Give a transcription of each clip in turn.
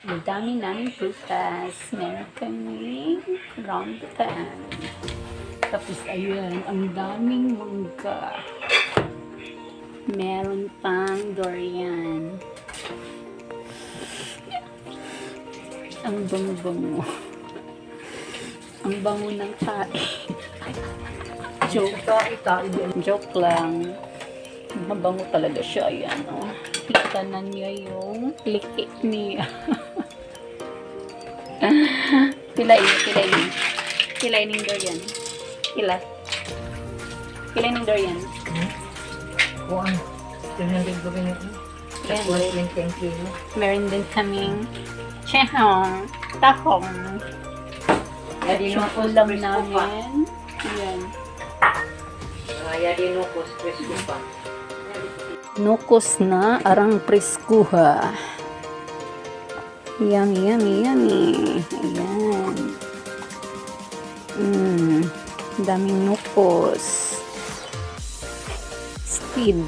Madami naming prutas. Meron kaming rambutan. Tapos ayun, ang daming mangga. Meron pang durian. Ang bango-bango. Ang bango ng tae. Joke lang. Mabango talaga siya. Ayan, oh. Kita na niya yung liki niya. Kilay ng durian. Kilay ng durian. Kuan. 300 gawin ito. Tapos 20 kilo. Meron din kaming chehong, tahong. Yadi Yung nukos ulam presko pa. namin. Ayan. Yadi nukos presko pa. Nukos na arang preskuha. Yummy, yummy, yummy. Ayan. Daming nukos. Squid.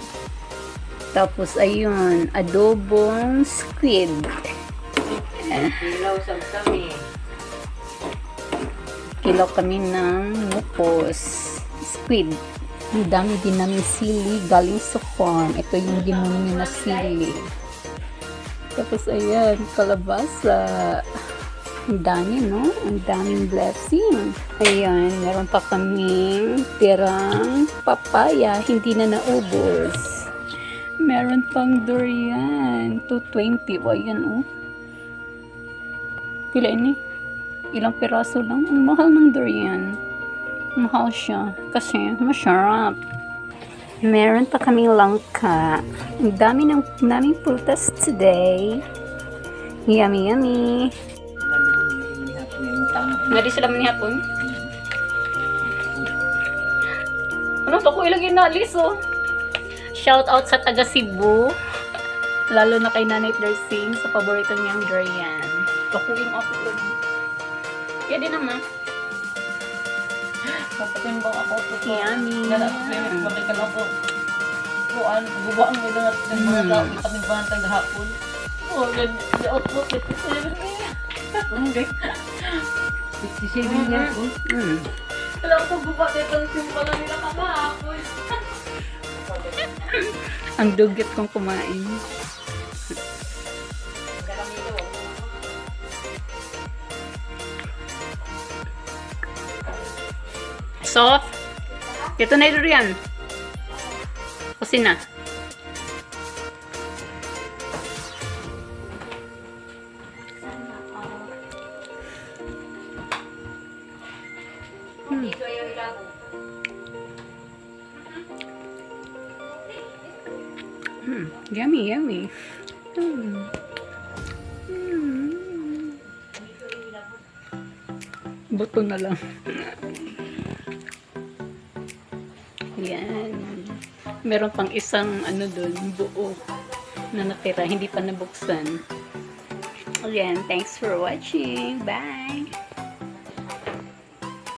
Tapos, ayun, adobong squid. Kilaw sab kami. Kilaw kami ng nukos. Squid. Ang dami din namin sili galing sa farm. Ito yung demonyo na sili. Tapos, ayan, kalabasa. Ang dami, no? Ang daming blessing. Ayan, meron pa kaming tirang papaya. Hindi na naubos. Meron pang durian. 220. O, ayan, oh. Pila ini? Ilang piraso lang. Ang mahal ng durian. Mahal siya. Kasi masarap. Meron pa kaming langka. Ang daming prutas today. Yummy, yummy. Nadi sila manihapon? Ano to ko ilagay na liso? Shout out sa taga Cebu. Lalo na kay Nanay Nursing sa paborito niyang durian. Pakuin ako lang. Kaya din naman. Kapatimbang ako ito. Yummy. Makikan ako. Kuan, gubuan mo lang at mga tao. Kapatimbang tayo gahapon. Oh, outlook. 67 years old. Alam ko gubat ito ang simple na nila kamahapon. Ang dugit kong kumain. Soft. Ito na ito yan. Kusina. Yummy, yummy. Buto na lang. Yan. Meron pang isang ano doon, buo na natira, hindi pa nabuksan. Again, thanks for watching. Bye!